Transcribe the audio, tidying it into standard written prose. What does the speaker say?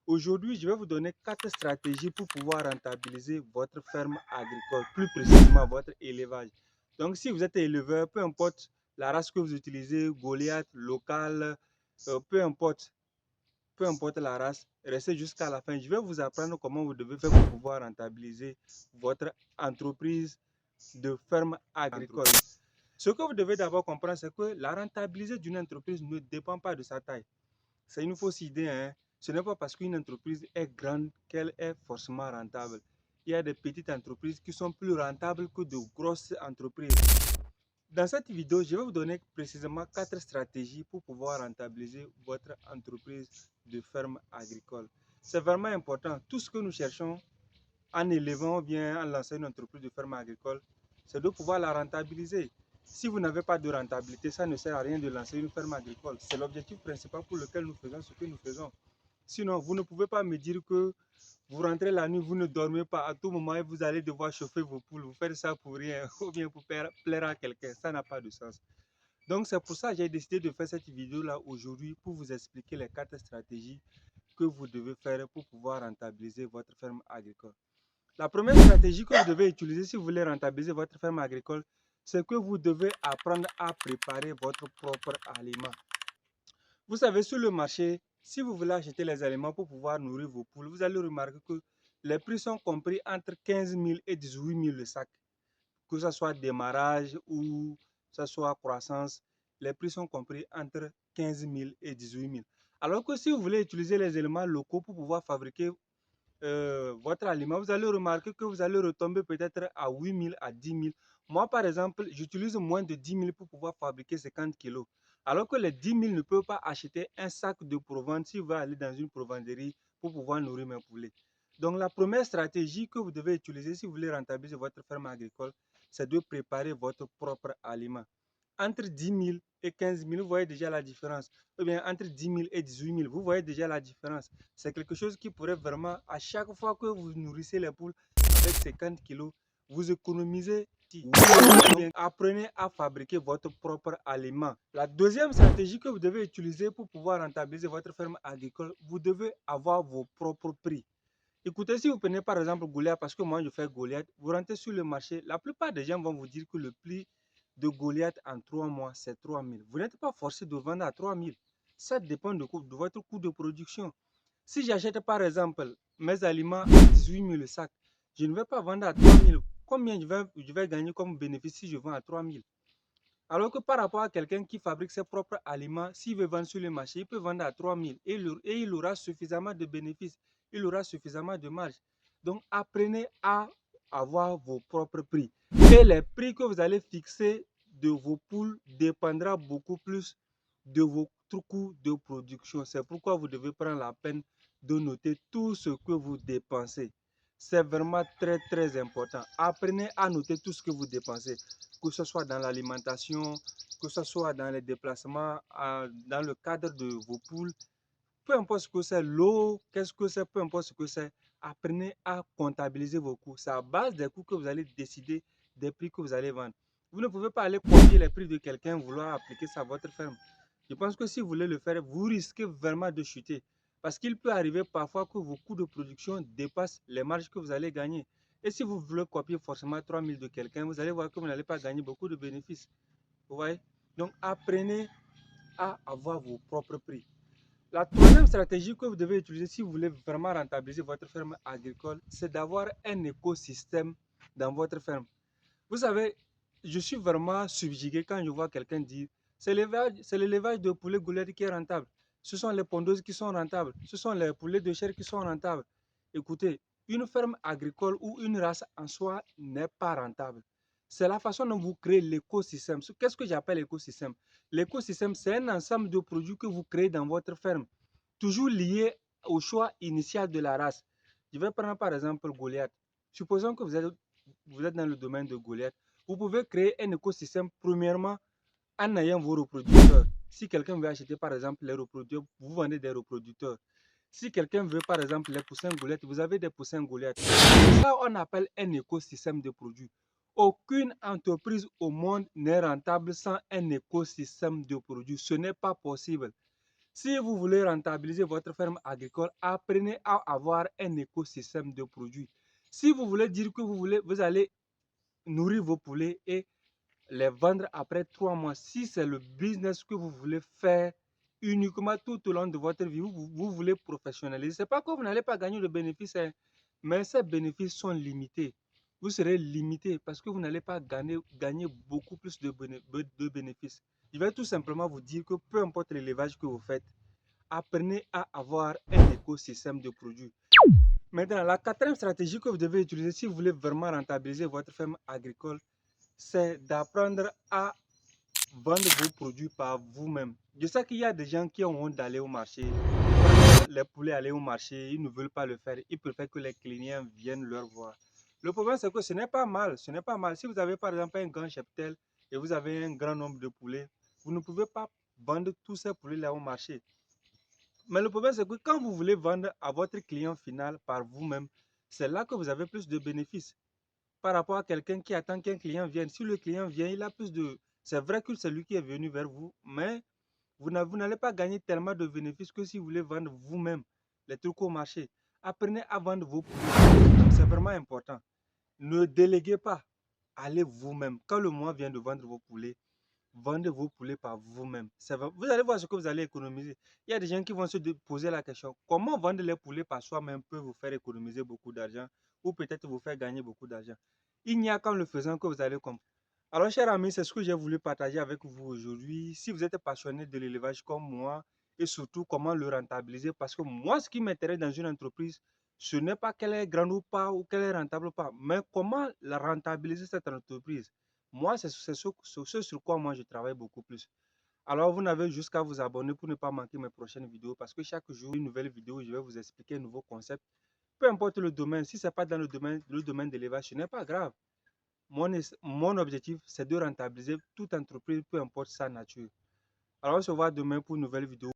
Aujourd'hui, je vais vous donner 4 stratégies pour pouvoir rentabiliser votre ferme agricole, plus précisément votre élevage. Donc, si vous êtes éleveur, peu importe la race que vous utilisez, Goliath, local, peu importe la race, restez jusqu'à la fin. Je vais vous apprendre comment vous devez faire pour pouvoir rentabiliser votre entreprise de ferme agricole. Ce que vous devez d'abord comprendre, c'est que la rentabilité d'une entreprise ne dépend pas de sa taille. C'est une fausse idée, hein. Ce n'est pas parce qu'une entreprise est grande qu'elle est forcément rentable. Il y a des petites entreprises qui sont plus rentables que de grosses entreprises. Dans cette vidéo, je vais vous donner précisément 4 stratégies pour pouvoir rentabiliser votre entreprise de ferme agricole. C'est vraiment important. Tout ce que nous cherchons en élevant ou bien en lançant une entreprise de ferme agricole, c'est de pouvoir la rentabiliser. Si vous n'avez pas de rentabilité, ça ne sert à rien de lancer une ferme agricole. C'est l'objectif principal pour lequel nous faisons ce que nous faisons. Sinon, vous ne pouvez pas me dire que vous rentrez la nuit, vous ne dormez pas à tout moment et vous allez devoir chauffer vos poules. Vous faites ça pour rien ou bien pour plaire à quelqu'un. Ça n'a pas de sens. Donc, c'est pour ça que j'ai décidé de faire cette vidéo-là aujourd'hui pour vous expliquer les 4 stratégies que vous devez faire pour pouvoir rentabiliser votre ferme agricole. La première stratégie que vous devez utiliser si vous voulez rentabiliser votre ferme agricole, c'est que vous devez apprendre à préparer votre propre aliment. Vous savez, sur le marché, si vous voulez acheter les aliments pour pouvoir nourrir vos poules, vous allez remarquer que les prix sont compris entre 15 000 et 18 000 le sac. Que ce soit démarrage ou que ce soit croissance, les prix sont compris entre 15 000 et 18 000. Alors que si vous voulez utiliser les éléments locaux pour pouvoir fabriquer votre aliment, vous allez remarquer que vous allez retomber peut-être à 8 000, à 10 000. Moi, par exemple, j'utilise moins de 10 000 pour pouvoir fabriquer 50 kilos. Alors que les 10 000 ne peuvent pas acheter un sac de provende si vous allez aller dans une provanderie pour pouvoir nourrir mes poulets. Donc, la première stratégie que vous devez utiliser si vous voulez rentabiliser votre ferme agricole, c'est de préparer votre propre aliment. Entre 10 000 et 15 000, vous voyez déjà la différence. Ou bien entre 10 000 et 18 000, vous voyez déjà la différence. C'est quelque chose qui pourrait vraiment, à chaque fois que vous nourrissez les poules avec 50 kilos, vous économisez. Apprenez à fabriquer votre propre aliment. La deuxième stratégie que vous devez utiliser pour pouvoir rentabiliser votre ferme agricole, vous devez avoir vos propres prix. Écoutez, si vous prenez par exemple Goliath, parce que moi je fais Goliath, vous rentrez sur le marché, la plupart des gens vont vous dire que le prix de Goliath en 3 mois, c'est 3 000. Vous n'êtes pas forcé de vendre à 3 000. Ça dépend de votre coût de production. Si j'achète par exemple mes aliments à 18 000 le sac, je ne vais pas vendre à 3 000. Combien je vais gagner comme bénéfice si je vends à 3 000? Alors que par rapport à quelqu'un qui fabrique ses propres aliments, s'il veut vendre sur le marché, il peut vendre à 3 000 et il aura suffisamment de bénéfices, il aura suffisamment de marge. Donc, apprenez à avoir vos propres prix. Et les prix que vous allez fixer de vos poules dépendra beaucoup plus de votre coût de production. C'est pourquoi vous devez prendre la peine de noter tout ce que vous dépensez. C'est vraiment très très important. Apprenez à noter tout ce que vous dépensez, que ce soit dans l'alimentation, que ce soit dans les déplacements, dans le cadre de vos poules. Peu importe ce que c'est, l'eau, qu'est-ce que c'est, peu importe ce que c'est, apprenez à comptabiliser vos coûts. C'est à base des coûts que vous allez décider des prix que vous allez vendre. Vous ne pouvez pas aller copier les prix de quelqu'un, vouloir appliquer ça à votre ferme. Je pense que si vous voulez le faire, vous risquez vraiment de chuter. Parce qu'il peut arriver parfois que vos coûts de production dépassent les marges que vous allez gagner. Et si vous voulez copier forcément 3 000 de quelqu'un, vous allez voir que vous n'allez pas gagner beaucoup de bénéfices. Vous voyez? Donc apprenez à avoir vos propres prix. La troisième stratégie que vous devez utiliser si vous voulez vraiment rentabiliser votre ferme agricole, c'est d'avoir un écosystème dans votre ferme. Vous savez, je suis vraiment subjugué quand je vois quelqu'un dire c'est l'élevage de poulets Goliath qui est rentable. Ce sont les pondeuses qui sont rentables. Ce sont les poulets de chair qui sont rentables. Écoutez, une ferme agricole ou une race en soi n'est pas rentable. C'est la façon dont vous créez l'écosystème. Qu'est-ce que j'appelle l'écosystème? L'écosystème, c'est un ensemble de produits que vous créez dans votre ferme, toujours lié au choix initial de la race. Je vais prendre par exemple Goliath. Supposons que vous êtes dans le domaine de Goliath. Vous pouvez créer un écosystème premièrement en ayant vos reproducteurs. Si quelqu'un veut acheter par exemple les reproducteurs, vous vendez des reproducteurs. Si quelqu'un veut par exemple les poussins Goliath, vous avez des poussins Goliath. Ça, on appelle un écosystème de produits. Aucune entreprise au monde n'est rentable sans un écosystème de produits. Ce n'est pas possible. Si vous voulez rentabiliser votre ferme agricole, apprenez à avoir un écosystème de produits. Si vous voulez dire que vous allez nourrir vos poulets et les vendre après 3 mois, si c'est le business que vous voulez faire uniquement tout au long de votre vie, vous voulez professionnaliser, ce n'est pas que vous n'allez pas gagner de bénéfices, hein, mais ces bénéfices sont limités. Vous serez limité parce que vous n'allez pas gagner beaucoup plus de bénéfices. Je vais tout simplement vous dire que peu importe l'élevage que vous faites, apprenez à avoir un écosystème de produits. Maintenant, la quatrième stratégie que vous devez utiliser si vous voulez vraiment rentabiliser votre ferme agricole, c'est d'apprendre à vendre vos produits par vous-même. Je sais qu'il y a des gens qui ont honte d'aller au marché. Les poulets aller au marché, ils ne veulent pas le faire. Ils préfèrent que les clients viennent leur voir. Le problème, c'est que ce n'est pas mal. Ce n'est pas mal. Si vous avez par exemple un grand cheptel et vous avez un grand nombre de poulets, vous ne pouvez pas vendre tous ces poulets-là au marché. Mais le problème, c'est que quand vous voulez vendre à votre client final par vous-même, c'est là que vous avez plus de bénéfices par rapport à quelqu'un qui attend qu'un client vienne. Si le client vient, il a plus de... C'est vrai que c'est lui qui est venu vers vous, mais vous n'allez pas gagner tellement de bénéfices que si vous voulez vendre vous-même les trucs au marché. Apprenez à vendre vos produits. C'est vraiment important. Ne déléguez pas. Allez vous-même. Quand le mois vient de vendre vos poulets, vendez vos poulets par vous-même. Vous allez voir ce que vous allez économiser. Il y a des gens qui vont se poser la question, comment vendre les poulets par soi-même peut vous faire économiser beaucoup d'argent ou peut-être vous faire gagner beaucoup d'argent. Il n'y a qu'en le faisant que vous allez comprendre. Alors, chers amis, c'est ce que j'ai voulu partager avec vous aujourd'hui. Si vous êtes passionné de l'élevage comme moi et surtout comment le rentabiliser, parce que moi, ce qui m'intéresse dans une entreprise, ce n'est pas qu'elle est grande ou pas ou qu'elle est rentable ou pas, mais comment la rentabiliser cette entreprise. Moi, c'est ce sur quoi moi je travaille beaucoup plus. Alors, vous n'avez jusqu'à vous abonner pour ne pas manquer mes prochaines vidéos parce que chaque jour, une nouvelle vidéo, je vais vous expliquer un nouveau concept. Peu importe le domaine, si ce n'est pas dans le domaine de l'élevage, ce n'est pas grave. Mon objectif, c'est de rentabiliser toute entreprise, peu importe sa nature. Alors, on se voit demain pour une nouvelle vidéo.